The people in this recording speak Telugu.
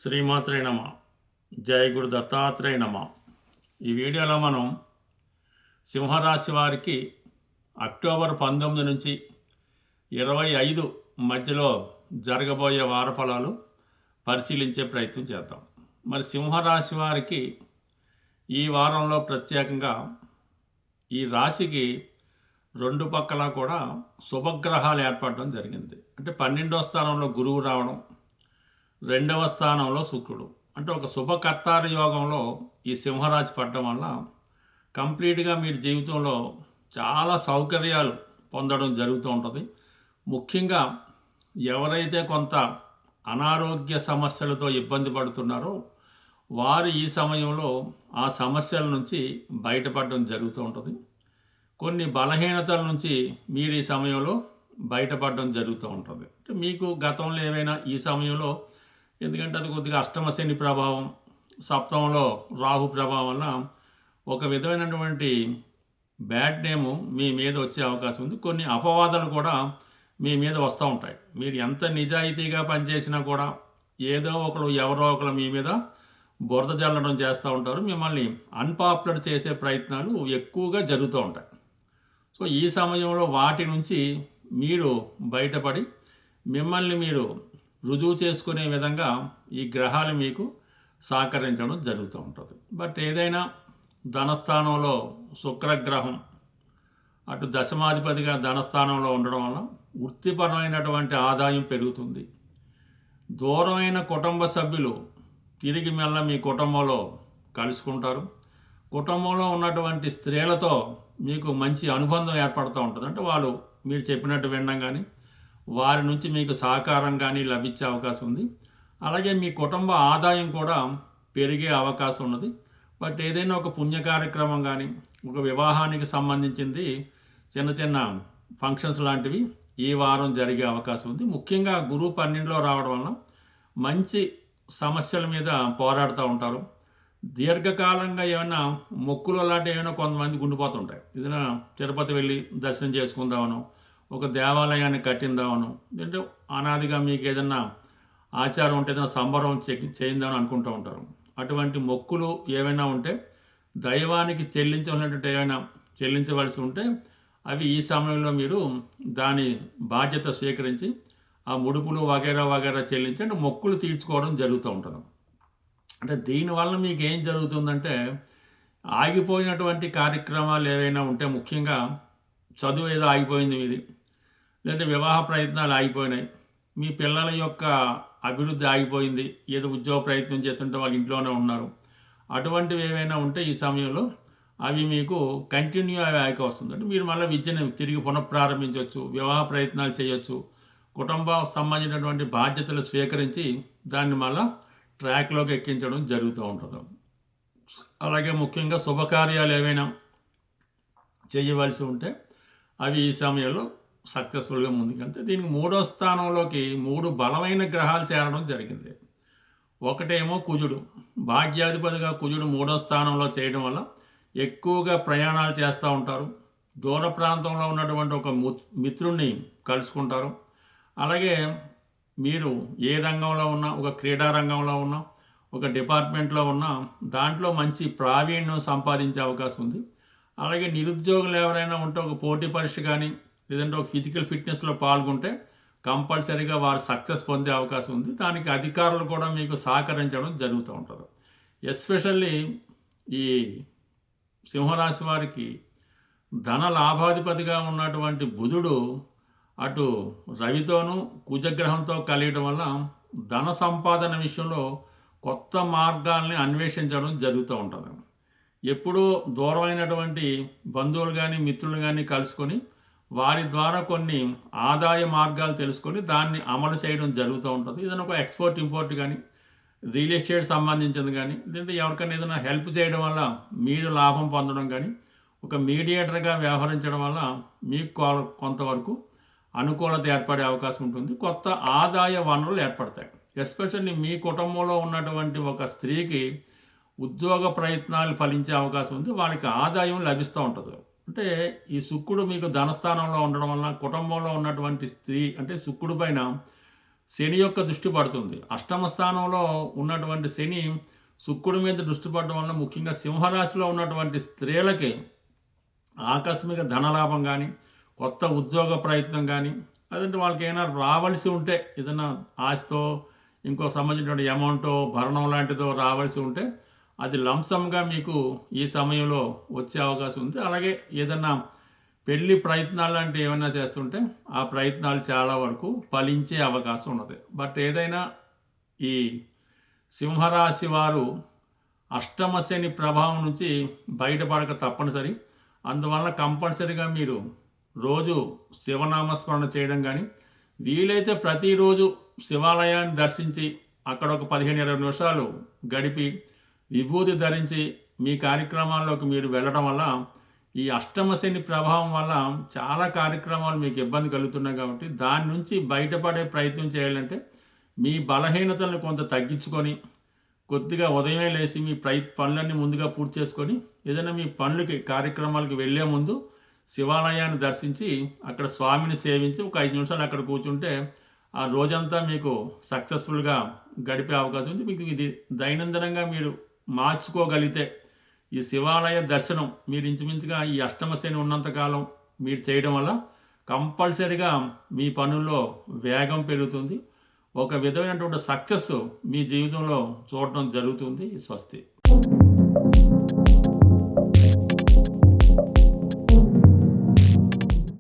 శ్రీమాత్రే నమ. జయ గురు దత్తాత్రేయ నమ. ఈ వీడియోలో మనం సింహరాశి వారికి అక్టోబర్ 19 నుంచి 25 మధ్యలో జరగబోయే వార ఫలాలు పరిశీలించే ప్రయత్నం చేద్దాం. మరి సింహరాశి వారికి ఈ వారంలో ప్రత్యేకంగా ఈ రాశికి రెండు పక్కల కూడా శుభగ్రహాలు ఏర్పడడం జరిగింది. అంటే 12వ స్థానంలో గురువు రావడం, 2వ స్థానంలో శుక్రుడు, అంటే ఒక శుభకర్తార యోగంలో ఈ సింహరాశి పడడం వల్ల కంప్లీట్గా మీరు జీవితంలో చాలా సౌకర్యాలు పొందడం జరుగుతూ ఉంటుంది. ముఖ్యంగా ఎవరైతే కొంత అనారోగ్య సమస్యలతో ఇబ్బంది పడుతున్నారో వారు ఈ సమయంలో ఆ సమస్యల నుంచి బయటపడడం జరుగుతూ ఉంటుంది. కొన్ని బలహీనతల నుంచి మీరు ఈ సమయంలో బయటపడడం జరుగుతూ ఉంటుంది. అంటే మీకు గతంలో ఏవైనా ఈ సమయంలో, ఎందుకంటే అది కొద్దిగా అష్టమ శని ప్రభావం, సప్తమంలో రాహు ప్రభావం వల్ల ఒక విధమైనటువంటి బ్యాడ్ నేము మీ మీద వచ్చే అవకాశం ఉంది. కొన్ని అపవాదాలు కూడా మీ మీద వస్తూ ఉంటాయి. మీరు ఎంత నిజాయితీగా పనిచేసినా కూడా ఏదో ఒకరు ఎవరో ఒకరు మీ మీద బురద జల్లడం చేస్తూ ఉంటారు. మిమ్మల్ని అన్పాపులర్ చేసే ప్రయత్నాలు ఎక్కువగా జరుగుతూ ఉంటాయి. సో ఈ సమయంలో వాటి నుంచి మీరు బయటపడి మిమ్మల్ని మీరు రుజువు చేసుకునే విధంగా ఈ గ్రహాలు మీకు సహకరించడం జరుగుతూ ఉంటుంది. బట్ ఏదైనా ధనస్థానంలో శుక్రగ్రహం అటు దశమాధిపతిగా ధనస్థానంలో ఉండడం వల్ల వృత్తిపరమైనటువంటి ఆదాయం పెరుగుతుంది. దూరమైన కుటుంబ సభ్యులు తిరిగి మళ్ళీ మీ కుటుంబంలో కలుసుకుంటారు. కుటుంబంలో ఉన్నటువంటి స్త్రీలతో మీకు మంచి అనుబంధం ఏర్పడుతూ ఉంటుంది. అంటే వాళ్ళు మీరు చెప్పినట్టు వినడం కానీ వారి నుంచి మీకు సహకారం కానీ లభించే అవకాశం ఉంది. అలాగే మీ కుటుంబ ఆదాయం కూడా పెరిగే అవకాశం ఉన్నది. బట్ ఏదైనా ఒక పుణ్య కార్యక్రమం కానీ ఒక వివాహానికి సంబంధించింది చిన్న చిన్న ఫంక్షన్స్ లాంటివి ఈ వారం జరిగే అవకాశం ఉంది. ముఖ్యంగా గురువు 12లో రావడం వల్ల మంచి సమస్యల మీద పోరాడుతూ ఉంటారు. దీర్ఘకాలంగా ఏమైనా మొక్కులు లాంటివి ఏమైనా కొంతమంది గుండిపోతుంటాయి. ఏదైనా తిరుపతి వెళ్ళి దర్శనం చేసుకుందామనో, ఒక దేవాలయాన్ని కట్టిందామనో, అంటే అనాదిగా మీకు ఏదైనా ఆచారం ఉంటే ఏదైనా సంబరం చేయిందామని అనుకుంటూ ఉంటారు. అటువంటి మొక్కులు ఏవైనా ఉంటే దైవానికి ఏమైనా చెల్లించవలసి ఉంటే అవి ఈ సమయంలో మీరు దాని బాధ్యత స్వీకరించి ఆ ముడుపులు వగైరా వగైరా చెల్లించి అంటే మొక్కులు తీర్చుకోవడం జరుగుతూ ఉంటుంది. అంటే దీనివల్ల మీకు ఏం జరుగుతుందంటే ఆగిపోయినటువంటి కార్యక్రమాలు ఏవైనా ఉంటే, ముఖ్యంగా చదువు ఏదో ఆగిపోయింది మీది, లేదంటే వివాహ ప్రయత్నాలు ఆగిపోయినాయి, మీ పిల్లల యొక్క అభివృద్ధి ఆగిపోయింది, ఏదో ఉద్యోగ ప్రయత్నం చేస్తుంటే వాళ్ళు ఇంట్లోనే ఉన్నారు, అటువంటివి ఏవైనా ఉంటే ఈ సమయంలో అవి మీకు కంటిన్యూ అయ్యాక వస్తుంది. అంటే మీరు మళ్ళీ విద్యను తిరిగి పునఃప్రారంభించవచ్చు, వివాహ ప్రయత్నాలు చేయొచ్చు, కుటుంబం సంబంధించినటువంటి బాధ్యతలు స్వీకరించి దాన్ని మళ్ళీ ట్రాక్లోకి ఎక్కించడం జరుగుతూ ఉంటుంది. అలాగే ముఖ్యంగా శుభకార్యాలు ఏవైనా చేయవలసి ఉంటే అవి ఈ సమయంలో సక్సెస్ఫుల్గా ముందుకెళ్తే, దీనికి 3వ స్థానంలోకి 3 బలమైన గ్రహాలు చేరడం జరిగింది. ఒకటేమో కుజుడు, భాగ్యాధిపతిగా కుజుడు 3వ స్థానంలో చేయడం వల్ల ఎక్కువగా ప్రయాణాలు చేస్తూ ఉంటారు. దూర ప్రాంతంలో ఉన్నటువంటి ఒక మిత్రుణ్ణి కలుసుకుంటారు. అలాగే మీరు ఏ రంగంలో ఉన్నా, ఒక క్రీడా రంగంలో ఉన్నా, ఒక డిపార్ట్మెంట్లో ఉన్నా దాంట్లో మంచి ప్రావీణ్యం సంపాదించే అవకాశం ఉంది. అలాగే నిరుద్యోగులు ఎవరైనా ఉంటే ఒక పోటీ పరీక్ష కానీ లేదంటే ఒక ఫిజికల్ ఫిట్నెస్లో పాల్గొంటే కంపల్సరీగా వారు సక్సెస్ పొందే అవకాశం ఉంది. దానికి అధికారులు కూడా మీకు సహకరించడం జరుగుతూ ఉంటుంది. ఎస్పెషల్లీ ఈ సింహరాశి వారికి ధన లాభాధిపతిగా ఉన్నటువంటి బుధుడు అటు రవితోనూ కుజగ్రహంతో కలియడం వల్ల ధన సంపాదన విషయంలో కొత్త మార్గాల్ని అన్వేషించడం జరుగుతూ ఉంటుంది. ఎప్పుడూ దూరమైనటువంటి బంధువులు కానీ మిత్రులు కానీ కలుసుకొని వారి ద్వారా కొన్ని ఆదాయ మార్గాలు తెలుసుకొని దాన్ని అమలు చేయడం జరుగుతూ ఉంటుంది. ఏదైనా ఒక ఎక్స్పోర్ట్ ఇంపోర్ట్ కానీ రియల్ ఎస్టేట్ సంబంధించింది కానీ లేదంటే ఎవరికైనా ఏదైనా హెల్ప్ చేయడం వల్ల మీరు లాభం పొందడం కానీ ఒక మీడియేటర్గా వ్యవహరించడం వల్ల మీకు కొంతవరకు అనుకూలత ఏర్పడే అవకాశం ఉంటుంది. కొత్త ఆదాయ వనరులు ఏర్పడతాయి. ఎస్పెషల్లీ మీ కుటుంబంలో ఉన్నటువంటి ఒక స్త్రీకి ఉద్యోగ ప్రయత్నాలు ఫలించే అవకాశం ఉంది. వాళ్ళకి ఆదాయం లభిస్తూ ఉంటుంది. అంటే ఈ శుక్రుడు మీకు ధనస్థానంలో ఉండడం వలన కుటుంబంలో ఉన్నటువంటి స్త్రీ అంటే శుక్రుడి పైన శని యొక్క దృష్టి పడుతుంది. అష్టమ స్థానంలో ఉన్నటువంటి శని శుక్రుడి మీద దృష్టి పడడం వలన ముఖ్యంగా సింహరాశిలో ఉన్నటువంటి స్త్రీలకి ఆకస్మిక ధనలాభం కానీ, కొత్త ఉద్యోగ ప్రయత్నం కానీ, అదంటే వాళ్ళకి ఏమైనా రావాల్సి ఉంటే ఏదైనా ఆస్తో ఇంకో సంబంధించినటువంటి అమౌంటో భరణం లాంటిదో రావాల్సి ఉంటే అది లంసంగా మీకు ఈ సమయంలో వచ్చే అవకాశం ఉంది. అలాగే ఏదన్నా పెళ్లి ప్రయత్నాలు లాంటివి ఏమైనా చేస్తుంటే ఆ ప్రయత్నాలు చాలా వరకు ఫలించే అవకాశం ఉన్నది. బట్ ఏదైనా ఈ సింహరాశి వారు అష్టమ శని ప్రభావం నుంచి బయటపడక తప్పనిసరి. అందువల్ల కంపల్సరిగా మీరు రోజు శివనామస్మరణ చేయడం కానీ, వీలైతే ప్రతిరోజు శివాలయాన్ని దర్శించి అక్కడ ఒక 15-20 నిమిషాలు గడిపి విభూతి ధరించి మీ కార్యక్రమాల్లోకి మీరు వెళ్ళడం వల్ల ఈ అష్టమ శని ప్రభావం వల్ల చాలా కార్యక్రమాలు మీకు ఇబ్బంది కలుగుతున్నాయి. కాబట్టి దాని నుంచి బయటపడే ప్రయత్నం చేయాలంటే మీ బలహీనతలను కొంత తగ్గించుకొని కొద్దిగా ఉదయమే లేచి మీ పనులన్నీ ముందుగా పూర్తి చేసుకొని ఏదైనా మీ పనులకి కార్యక్రమాలకి వెళ్ళే ముందు శివాలయాన్ని దర్శించి అక్కడ స్వామిని సేవించి ఒక 5 నిమిషాలు అక్కడ కూర్చుంటే ఆ రోజంతా మీకు సక్సెస్ఫుల్గా గడిపే అవకాశం ఉంది. మీకు ఇది దైనందినంగా మీరు మార్చుకోగలిగితే ఈ శివాలయ దర్శనం మీరు ఇంచుమించుగా ఈ అష్టమ శని ఉన్నంతకాలం మీరు చేయడం వల్ల కంపల్సరిగా మీ పనుల్లో వేగం పెరుగుతుంది. ఒక విధమైనటువంటి సక్సెస్ మీ జీవితంలో చూడటం జరుగుతుంది. స్వస్తి.